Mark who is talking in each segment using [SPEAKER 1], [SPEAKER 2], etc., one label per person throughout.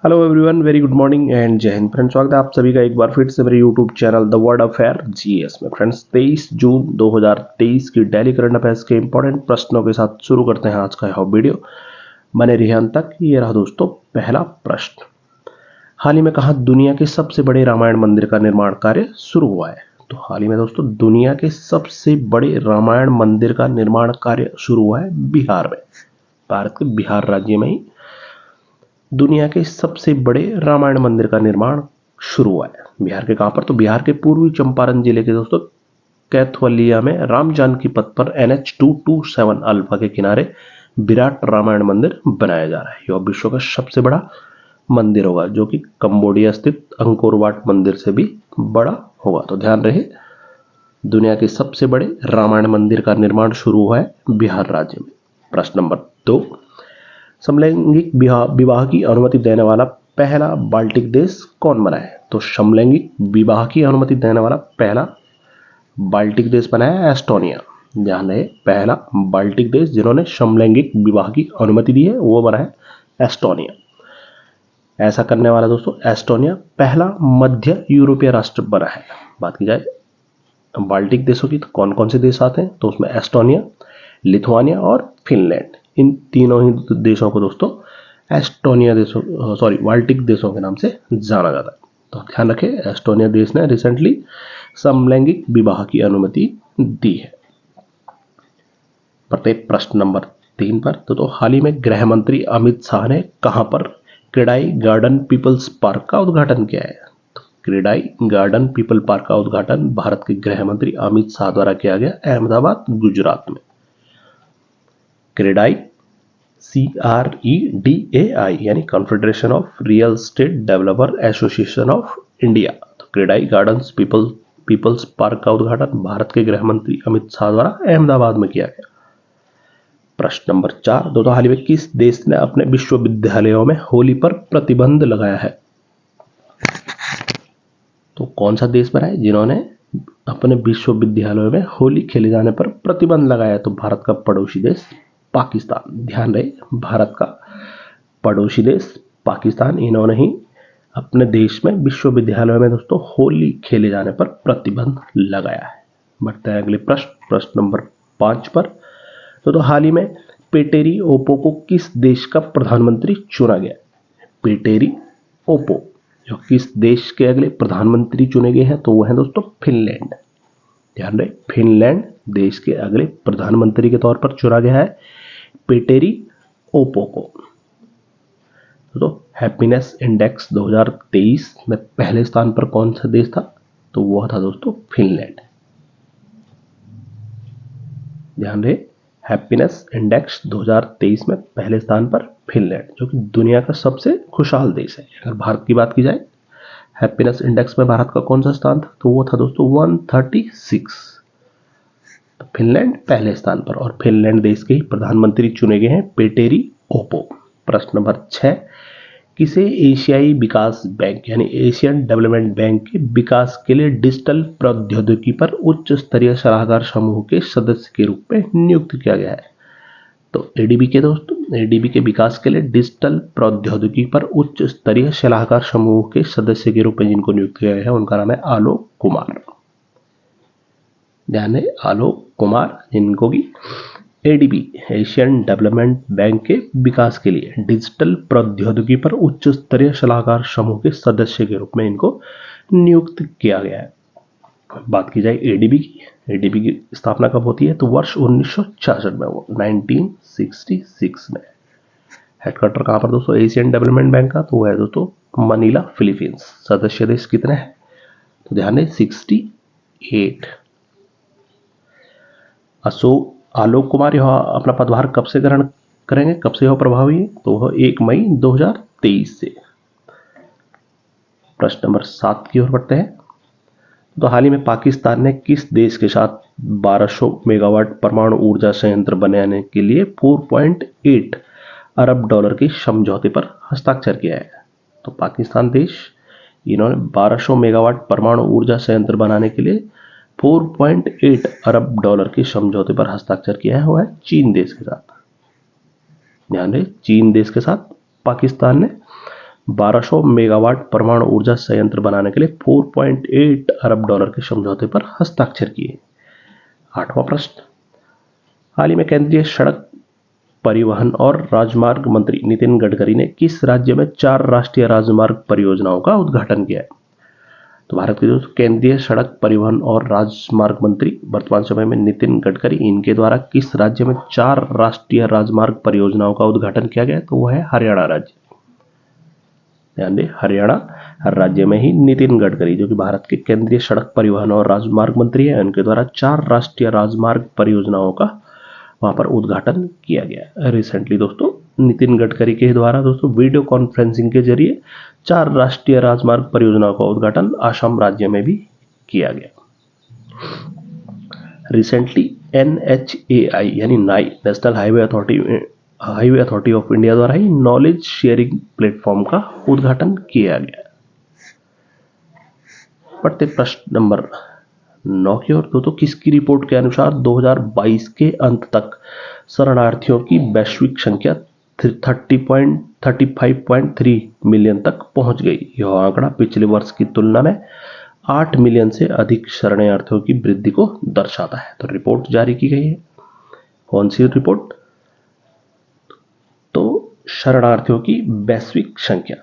[SPEAKER 1] Hello everyone, very good morning and जय Hind friends. स्वागत है आप सभी का एक बार फिर से मेरे YouTube channel the world affair GS में। फ्रेंड्स 23 जून 2023 की डेली करंट अफेयर्स के इंपॉर्टेंट प्रश्नों के साथ शुरू करते हैं आज का यह वीडियो। बने रहिए अंत तक। ये रहा दोस्तों पहला प्रश्न। हाल ही में कहा दुनिया के सबसे बड़े रामायण मंदिर का निर्माण कार्य शुरू हुआ है? तो हाल ही में दोस्तों दुनिया के सबसे बड़े रामायण मंदिर का निर्माण कार्य शुरू हुआ है बिहार में। भारत के बिहार राज्य में ही दुनिया के सबसे बड़े रामायण मंदिर का निर्माण शुरू हुआ है। बिहार के कहां पर? तो बिहार के पूर्वी चंपारण जिले के दोस्तों कैथवलिया में राम जानकी पथ पर NH227 अल्फा के किनारे विराट रामायण मंदिर बनाया जा रहा है। यह विश्व का सबसे बड़ा मंदिर होगा, जो कि कंबोडिया स्थित अंकोर वाट मंदिर से भी बड़ा होगा। तो ध्यान रहे, दुनिया के सबसे बड़े रामायण मंदिर का निर्माण शुरू हुआ है बिहार राज्य में। प्रश्न नंबर 2। समलैंगिक विवाह की अनुमति देने वाला पहला बाल्टिक देश कौन बना है? तो समलैंगिक विवाह की अनुमति देने वाला पहला बाल्टिक देश बना है एस्टोनिया। ध्यान रहे, पहला बाल्टिक देश जिन्होंने समलैंगिक विवाह की अनुमति दी है वो बना है एस्टोनिया। ऐसा करने वाला दोस्तों एस्टोनिया पहला मध्य यूरोपीय राष्ट्र बना है। बात की जाए बाल्टिक देशों की तो कौन कौन से देश आते हैं? तो उसमें एस्टोनिया, लिथुआनिया और फिनलैंड, इन तीनों ही देशों को दोस्तों एस्टोनिया देशों बाल्टिक देशों के नाम से जाना जाता है। तो ध्यान रखें, एस्टोनिया देश ने रिसेंटली समलैंगिक विवाह की अनुमति दी है। प्रत्येक प्रश्न नंबर 3 पर तो हाल ही में गृह मंत्री अमित शाह ने कहां पर क्रेडाई गार्डन पीपल्स पार्क का उद्घाटन किया है? तो क्रेडाई गार्डन पीपल पार्क का उद्घाटन भारत के गृह मंत्री अमित शाह द्वारा किया गया अहमदाबाद, गुजरात में। क्रेडाई CREDAI यानी confederation of real estate developer association of India. तो क्रेडाई गार्डन्स पीपल्स पार्क का उद्घाटन भारत के गृह मंत्री अमित शाह द्वारा अहमदाबाद में किया गया। प्रश्न नंबर 4। तो हाल ही में किस देश ने अपने विश्वविद्यालयों में होली पर प्रतिबंध लगाया है? तो कौन सा देश बना है जिन्होंने अपने विश्वविद्यालयों में होली खेले जाने पर प्रतिबंध लगाया? तो भारत का पड़ोसी देश पाकिस्तान। ध्यान रहे, भारत का पड़ोसी देश पाकिस्तान, इन्होंने ही अपने देश में विश्वविद्यालयों में दोस्तों होली खेले जाने पर प्रतिबंध लगाया है। बढ़ते हैं अगले प्रश्न नंबर 5 पर। तो हाल ही में पेटेरी ओपो को किस देश का प्रधानमंत्री चुना गया? पेटेरी ओपो जो किस देश के अगले प्रधानमंत्री चुने गए हैं? तो वो है दोस्तों फिनलैंड। ध्यान रहे, फिनलैंड देश के अगले प्रधानमंत्री के तौर पर चुना गया है पेटेरी ओपो को। तो हैप्पीनेस इंडेक्स 2023 में पहले स्थान पर कौन सा देश था? तो वह था दोस्तों फिनलैंड। ध्यान रहे, हैप्पीनेस इंडेक्स 2023 में पहले स्थान पर फिनलैंड, जो कि दुनिया का सबसे खुशहाल देश है। अगर भारत की बात की जाए, हैप्पीनेस इंडेक्स में भारत का कौन सा स्थान था? तो वो था दोस्तों 136। तो फिनलैंड पहले स्थान पर, और फिनलैंड देश के ही प्रधानमंत्री चुने गए हैं पेटेरी ओपो। प्रश्न नंबर 6। किसे एशियाई विकास बैंक यानी एशियन डेवलपमेंट बैंक के विकास के लिए डिजिटल प्रौद्योगिकी पर उच्च स्तरीय सलाहकार समूह के सदस्य के रूप में नियुक्त किया गया है? तो एडीबी के दोस्तों, एडीबी के विकास के लिए डिजिटल प्रौद्योगिकी पर उच्च स्तरीय सलाहकार समूह के सदस्य के रूप में जिनको नियुक्त किया गया है उनका नाम है आलोक कुमार। ध्यान है, आलोक कुमार, जिनको की एडीबी एशियन डेवलपमेंट बैंक के विकास के लिए डिजिटल प्रौद्योगिकी पर उच्च स्तरीय सलाहकार समूह के सदस्य के रूप में इनको नियुक्त किया गया है। बात की जाए एडीबी की, एडीबी की स्थापना कब होती है? तो वर्ष 1966 में, 1966 में। हेडक्वार्टर कहां पर दोस्तों एशियन डेवलपमेंट बैंक का? तो वो है दोस्तों मनीला, फिलीपींस। सदस्य देश कितने हैं? तो ध्यान दें 68। आलोक कुमार यह अपना पदभार कब से ग्रहण करेंगे, कब से यह प्रभावी है? तो वह 1 मई 2023 से। प्रश्न नंबर 7 की ओर बढ़ते हैं। तो हाल ही में पाकिस्तान ने किस देश के साथ 1200 मेगावाट परमाणु ऊर्जा संयंत्र बनाने के लिए 4.8 अरब डॉलर के समझौते पर हस्ताक्षर किया है? तो पाकिस्तान देश, इन्होंने 1200 मेगावाट परमाणु ऊर्जा संयंत्र बनाने के लिए 4.8 अरब डॉलर के समझौते पर हस्ताक्षर किया है। वो है चीन देश के साथ। ध्यान रहे, चीन देश के साथ पाकिस्तान ने 1200 मेगावाट परमाणु ऊर्जा संयंत्र बनाने के लिए 4.8 अरब डॉलर के समझौते पर हस्ताक्षर किए। 8वां प्रश्न, हाल ही में केंद्रीय सड़क परिवहन और राजमार्ग मंत्री नितिन गडकरी ने किस राज्य में 4 राष्ट्रीय राजमार्ग परियोजनाओं का उद्घाटन किया है? तो भारत के जो केंद्रीय सड़क परिवहन और राजमार्ग मंत्री वर्तमान समय में नितिन गडकरी, इनके द्वारा किस राज्य में 4 राष्ट्रीय राजमार्ग परियोजनाओं का उद्घाटन किया गया? तो वह है हरियाणा राज्य। ध्यान दें, हरियाणा राज्य में ही नितिन गडकरी, जो कि भारत के केंद्रीय सड़क परिवहन और राजमार्ग मंत्री है, उनके द्वारा 4 राष्ट्रीय राजमार्ग परियोजनाओं का वहां पर उद्घाटन किया गया रिसेंटली। दोस्तों नितिन गडकरी के द्वारा दोस्तों वीडियो कॉन्फ्रेंसिंग के जरिए 4 राष्ट्रीय राजमार्ग परियोजनाओं का उद्घाटन असम राज्य में भी किया गया। रिसेंटली NHAI यानी नाई, national highway authority of India द्वारा ही नॉलेज शेयरिंग प्लेटफॉर्म का उद्घाटन किया गया। बढ़ते प्रश्न नंबर 9 की ओर। तो किसकी रिपोर्ट के अनुसार 2022 के अंत तक शरणार्थियों की वैश्विक संख्या 35.3 मिलियन तक पहुंच गई। यह आंकड़ा पिछले वर्ष की तुलना में 8 मिलियन से अधिक शरणार्थियों की वृद्धि को दर्शाता है। तो रिपोर्ट जारी की गई है। कौन सी रिपोर्ट? तो शरणार्थियों की वैश्विक संख्या।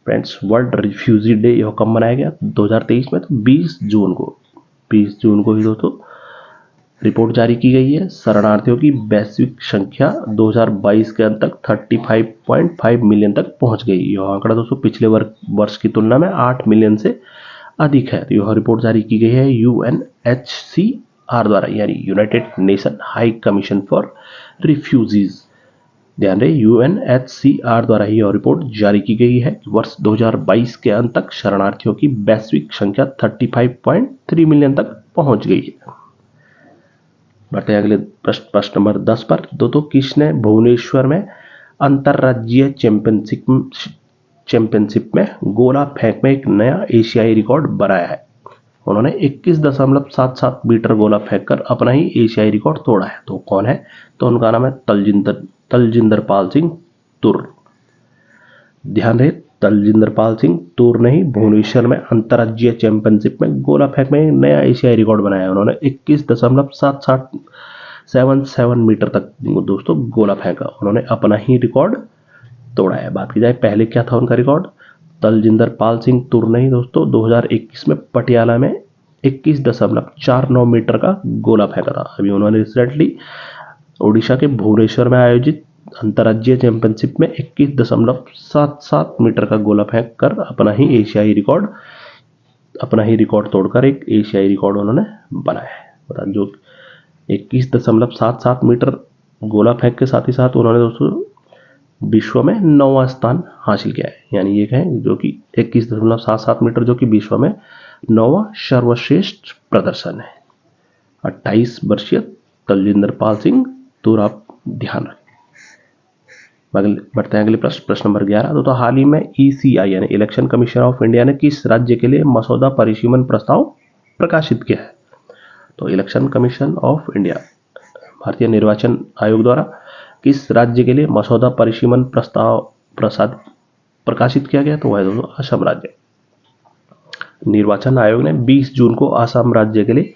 [SPEAKER 1] फ्रेंड्स, वर्ल्ड रिफ्यूजी डे यह कब मनाया गया 2023 में? तो 20 जून को ही दोस्तों रिपोर्ट जारी की गई है। शरणार्थियों की वैश्विक संख्या 2022 के अंत तक 35.5 मिलियन तक पहुंच गई। यह आंकड़ा दोस्तों पिछले वर्ष की तुलना में 8 मिलियन से अधिक है। तो यह रिपोर्ट जारी की गई है UNHCR द्वारा, यानी United nation high commission for refugees. ध्यान रहे, UNHCR द्वारा ही यह रिपोर्ट जारी की गई है। वर्ष 2022 के अंत तक शरणार्थियों की वैश्विक संख्या 35.3 मिलियन तक पहुंच गई है। बढ़ते हैं अगले प्रश्न नंबर 10 पर। दोस्तों किसने भुवनेश्वर में अंतरराज्यीय चैंपियनशिप में गोला फेंक में एक नया एशियाई रिकॉर्ड बनाया है? उन्होंने 21.77 मीटर गोला फेंककर अपना ही एशियाई रिकॉर्ड तोड़ा है। तो कौन है? तो उनका नाम है तलजिंदर पाल सिंह तुर। ध्यान रहे, तलजिंदर पाल सिंह तुर ने ही भुवनेश्वर में अंतरराज्यीय चैंपियनशिप में गोला फेंक में नया एशियाई रिकॉर्ड बनाया। उन्होंने 21.77 मीटर तक दोस्तों गोला फेंका। उन्होंने अपना ही रिकॉर्ड तोड़ा है। बात की जाए पहले क्या था उनका रिकॉर्ड, तलजिंदर पाल सिंह तुर ने ही दोस्तों 2021 में पटियाला में 21.49 मीटर का गोला फेंका था। अभी उन्होंने रिसेंटली ओडिशा के भुवनेश्वर में आयोजित अंतरराज्यीय चैंपियनशिप में 21.77 मीटर का गोला फेंक कर अपना ही रिकॉर्ड तोड़कर एक एशियाई रिकॉर्ड उन्होंने बनाया है। जो 21.77 मीटर गोला फेंक के साथ ही साथ उन्होंने दोस्तों विश्व में 9वां स्थान हासिल किया है। यानी ये कहें जो कि 21.77 मीटर जो कि विश्व में 9वां सर्वश्रेष्ठ प्रदर्शन है। 28 वर्षीय तलजिंदर पाल सिंह तुर, आप ध्यान रखें। बढ़ते हैं अगले प्रश्न नंबर 11। तो हाल ही में ECI यानी इलेक्शन कमीशन ऑफ इंडिया ने किस राज्य के लिए मसौदा परिसीमन प्रस्ताव प्रकाशित किया है? तो इलेक्शन कमीशन ऑफ इंडिया, भारतीय निर्वाचन आयोग द्वारा किस राज्य के लिए मसौदा परिसीमन प्रस्ताव प्रकाशित किया गया? तो वह दोस्तों असम राज्य। निर्वाचन आयोग ने 20 जून को असम राज्य के लिए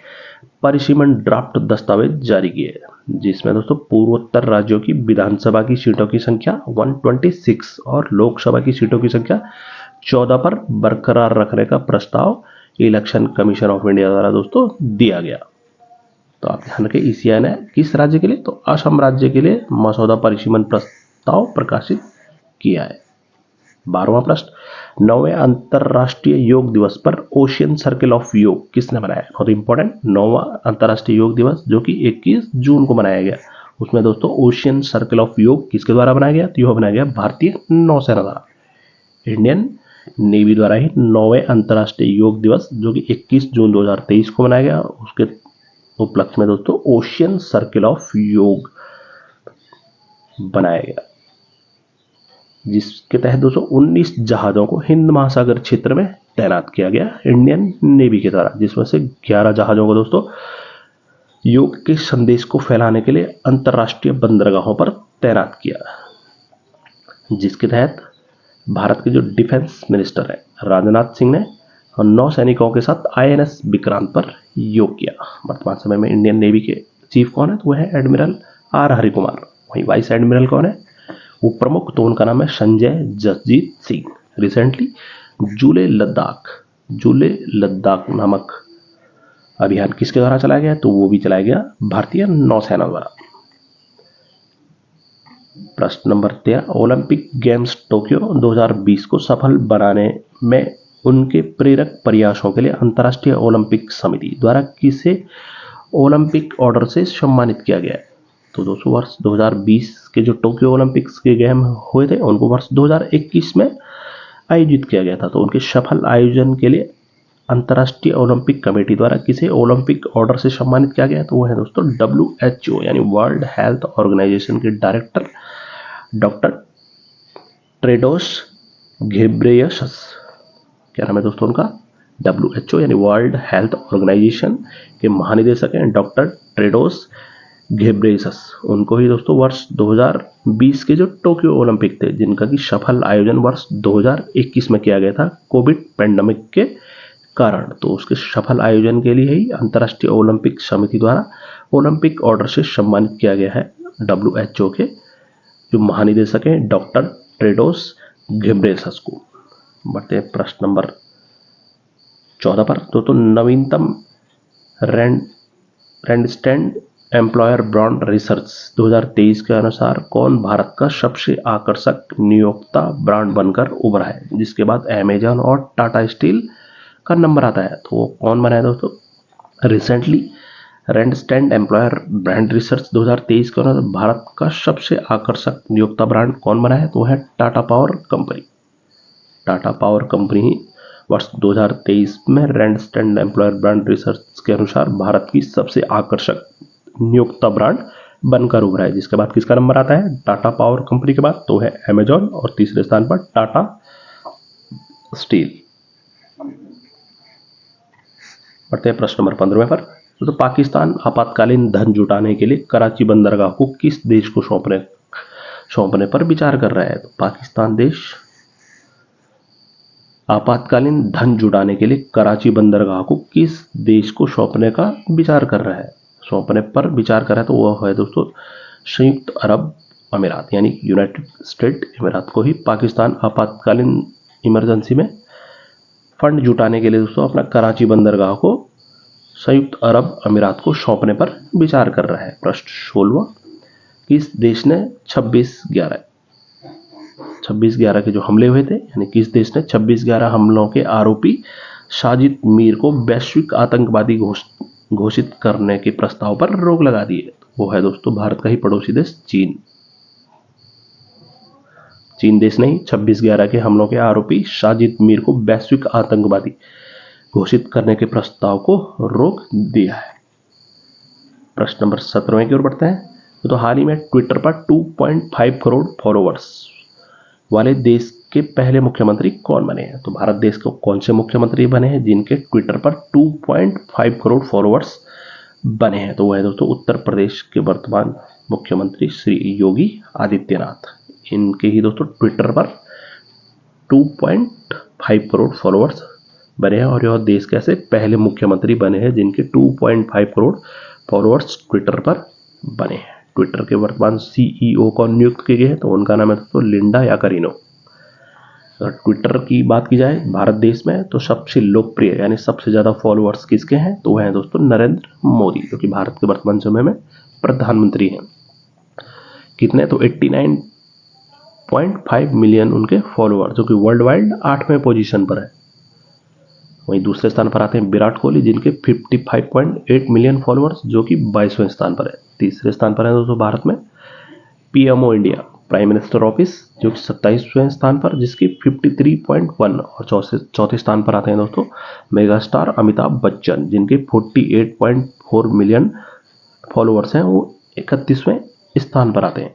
[SPEAKER 1] परिसीमन ड्राफ्ट दस्तावेज जारी किए, जिसमें दोस्तों पूर्वोत्तर राज्यों की विधानसभा की सीटों की संख्या 126 और लोकसभा की सीटों की संख्या 14 पर बरकरार रखने का प्रस्ताव इलेक्शन कमीशन ऑफ इंडिया द्वारा दोस्तों दिया गया। तो आप ध्यान रखें, ECI ने किस राज्य के लिए? तो असम राज्य के लिए मसौदा परिसीमन प्रस्ताव प्रकाशित किया है। 12वां प्रश्न, 9वें अंतरराष्ट्रीय योग दिवस पर ओशियन सर्कल ऑफ योग किसने बनाया? बहुत इंपॉर्टेंट, 9वां अंतरराष्ट्रीय योग दिवस जो कि 21 जून को मनाया गया, उसमें दोस्तों ओशियन सर्कल ऑफ योग किसके द्वारा बनाया गया? तो यह बनाया गया भारतीय नौसेना द्वारा, इंडियन नेवी द्वारा ही 9वें अंतरराष्ट्रीय योग दिवस जो कि 21 जून 2023 को मनाया गया, उसके उपलक्ष्य में दोस्तों ओशियन सर्कल ऑफ योग बनाया गया, जिसके तहत 219 जहाजों को हिंद महासागर क्षेत्र में तैनात किया गया इंडियन नेवी के द्वारा, जिसमें से 11 जहाजों को दोस्तों योग के संदेश को फैलाने के लिए अंतरराष्ट्रीय बंदरगाहों पर तैनात किया, जिसके तहत भारत के जो डिफेंस मिनिस्टर है राजनाथ सिंह ने नौसैनिकों के साथ INS विक्रांत पर योग किया। वर्तमान समय में इंडियन नेवी के चीफ कौन है, तो वह है एडमिरल R हरिकुमार। वहीं वाइस एडमिरल कौन है, वो प्रमुख, तो उनका नाम है संजय जसजीत सिंह। रिसेंटली जूले लद्दाख नामक अभियान किसके द्वारा चलाया गया, तो वो भी चलाया गया भारतीय नौसेना द्वारा। प्रश्न नंबर 13, ओलंपिक गेम्स टोक्यो 2020 को सफल बनाने में उनके प्रेरक प्रयासों के लिए अंतर्राष्ट्रीय ओलंपिक समिति द्वारा किसे ओलंपिक ऑर्डर से सम्मानित किया गया है। तो दोस्तों वर्ष 2020 के जो टोक्यो ओलंपिक्स के गेम हुए थे उनको वर्ष 2021 में आयोजित किया गया था। तो उनके सफल आयोजन के लिए अंतर्राष्ट्रीय ओलंपिक कमेटी द्वारा किसे ओलंपिक ऑर्डर से सम्मानित किया गया, तो वो है दोस्तों WHO यानी वर्ल्ड हेल्थ ऑर्गेनाइजेशन के डायरेक्टर डॉक्टर टेड्रोस घेब्रेयेसस। क्या नाम है दोस्तों उनका, WHO यानी वर्ल्ड हेल्थ ऑर्गेनाइजेशन के महानिदेशक हैं डॉक्टर टेड्रोस घेब्रेयेसस। उनको ही दोस्तों वर्ष 2020 के जो टोक्यो ओलंपिक थे जिनका कि सफल आयोजन वर्ष 2021 में किया गया था कोविड पैंडेमिक के कारण, तो उसके सफल आयोजन के लिए ही अंतर्राष्ट्रीय ओलंपिक समिति द्वारा ओलंपिक ऑर्डर से सम्मानित किया गया है WHO के जो महानिदेशक हैं डॉक्टर टेड्रोस घेब्रेयेसस को। बढ़ते हैं प्रश्न नंबर 14 पर। तो नवीनतम रैंडस्टैंड एम्प्लॉयर ब्रांड रिसर्च 2023 के अनुसार कौन भारत का सबसे आकर्षक नियोक्ता ब्रांड बनकर उभरा है, जिसके बाद अमेजॉन और टाटा स्टील का नंबर आता है। तो वो कौन बना है दोस्तों, रिसेंटली रैंडस्टैंड एम्प्लॉयर ब्रांड रिसर्च 2023 के अनुसार भारत का सबसे आकर्षक नियोक्ता ब्रांड कौन बना है, तो है Tata power company. Tata power company ही वर्ष 2023 में रैंडस्टैंड एम्प्लॉयर ब्रांड रिसर्च के अनुसार भारत की सबसे आकर्षक नियोक्ता ब्रांड बनकर उभरा है, जिसके बाद किसका नंबर आता है, टाटा पावर कंपनी के बाद तो है अमेजॉन और तीसरे स्थान पर टाटा स्टील। बढ़ते हैं प्रश्न नंबर 15 पर। तो पाकिस्तान आपातकालीन धन जुटाने के लिए कराची बंदरगाह को किस देश को सौंपने पर विचार कर रहा है। तो पाकिस्तान देश आपातकालीन धन जुटाने के लिए कराची बंदरगाह को किस देश को सौंपने का विचार कर रहा है, सौंपने पर विचार कर रहा है, तो वह है दोस्तों संयुक्त अरब अमीरात यानी यूनाइटेड स्टेट अमीरात को ही पाकिस्तान आपातकालीन इमरजेंसी में फंड जुटाने के लिए दोस्तों अपना कराची बंदरगाह को संयुक्त अरब अमीरात को सौंपने पर विचार कर रहा है। प्रश्न 16, किस देश ने 26/11 के जो हमले हुए थे, यानी किस देश ने 26/11 हमलों के आरोपी साजिद मीर को वैश्विक आतंकवादी घोषित करने के प्रस्ताव पर रोक लगा दी है। वो है दोस्तों भारत का ही पड़ोसी देश चीन देश ने 26/11 के हमलों के आरोपी साजिद मीर को वैश्विक आतंकवादी घोषित करने के प्रस्ताव को रोक दिया है। प्रश्न नंबर 17 की ओर बढ़ते हैं। तो हाल ही में ट्विटर पर 2.5 करोड़ फॉलोअर्स वाले देश के पहले मुख्यमंत्री कौन बने हैं। तो भारत देश के कौन से मुख्यमंत्री बने हैं जिनके ट्विटर पर 2.5 करोड़ फॉलोअर्स बने हैं, तो वह है दोस्तों उत्तर प्रदेश के वर्तमान मुख्यमंत्री श्री योगी आदित्यनाथ। इनके ही दोस्तों ट्विटर पर 2.5 करोड़ फॉलोअर्स बने हैं और यह देश के ऐसे पहले मुख्यमंत्री बने हैं जिनके 2.5 करोड़ फॉलोअर्स ट्विटर पर बने हैं। ट्विटर के वर्तमान CEO को नियुक्त किए गए हैं, तो उनका नाम है दोस्तों लिंडा याकारिनो। अगर ट्विटर की बात की जाए भारत देश में तो सबसे लोकप्रिय यानी सबसे ज्यादा फॉलोअर्स किसके हैं, तो वह है दोस्तों नरेंद्र मोदी, जो कि भारत के वर्तमान समय में प्रधानमंत्री हैं। कितने, तो 89.5 मिलियन उनके फॉलोअर, जो कि वर्ल्ड वाइड 8वें पोजीशन पर है। वहीं दूसरे स्थान पर आते हैं विराट कोहली जिनके 55.8 मिलियन फॉलोअर्स, जो कि 22वें स्थान पर है। तीसरे स्थान पर है दोस्तों भारत में PMO India prime minister office, जो कि 27वें स्थान पर जिसकी 53.1, और चौथे स्थान पर आते हैं दोस्तों मेगा स्टार अमिताभ बच्चन जिनके 48.4 मिलियन फॉलोअर्स हैं, वो 31वें स्थान पर आते हैं।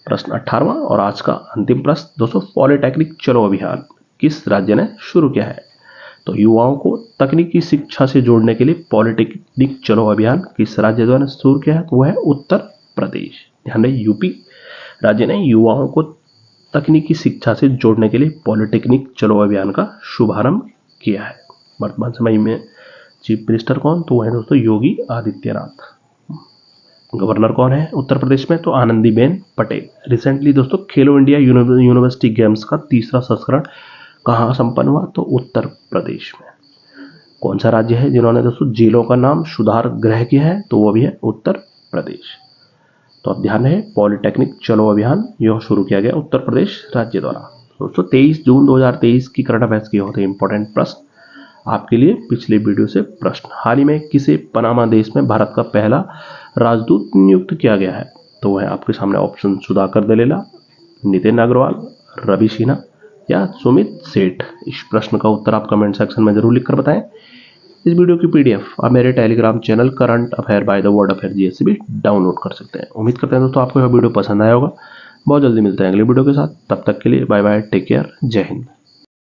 [SPEAKER 1] प्रश्न 18वां और आज का अंतिम प्रश्न दोस्तों, पॉलिटेक्निक चलो अभियान किस राज्य ने शुरू किया है। तो युवाओं को तकनीकी शिक्षा से जोड़ने के लिए पॉलिटेक्निक चलो अभियान किस राज्य द्वारा शुरू किया है, तो वह है उत्तर प्रदेश। ध्यान रहे यूपी राज्य ने युवाओं को तकनीकी शिक्षा से जोड़ने के लिए पॉलिटेक्निक चलो अभियान का शुभारंभ किया है। वर्तमान समय में चीफ मिनिस्टर कौन, तो वह है दोस्तों योगी आदित्यनाथ। गवर्नर कौन है उत्तर प्रदेश में, तो आनंदीबेन पटेल। रिसेंटली दोस्तों खेलो इंडिया यूनिवर्सिटी गेम्स का तीसरा संस्करण कहाँ संपन्न हुआ, तो उत्तर प्रदेश में। कौन सा राज्य है जिन्होंने दोस्तों जेलों का नाम सुधार गृह किया है, तो वो भी है उत्तर प्रदेश। तो अब ध्यान रहे पॉलिटेक्निक चलो अभियान यह शुरू किया गया उत्तर प्रदेश राज्य द्वारा। दोस्तों 23 जून 2023 की करंट अफेयर्स के होते इंपॉर्टेंट प्रश्न आपके लिए पिछले वीडियो से प्रश्न। हाल ही में किसे पनामा देश में भारत का पहला राजदूत नियुक्त किया गया है, तो वह आपके सामने ऑप्शन सुधाकर दलेला, नितिन अग्रवाल, रवि सिन्हा या सुमित सेठ। इस प्रश्न का उत्तर आप कमेंट सेक्शन में जरूर लिखकर बताएं। इस वीडियो की पीडीएफ आप मेरे Telegram channel current affair by the word affair GS से भी डाउनलोड कर सकते हैं। उम्मीद करते हैं दोस्तों आपको यह वीडियो पसंद आया होगा। बहुत जल्दी मिलते हैं अगले वीडियो के साथ, तब तक के लिए बाय बाय, टेक केयर, जय हिंद।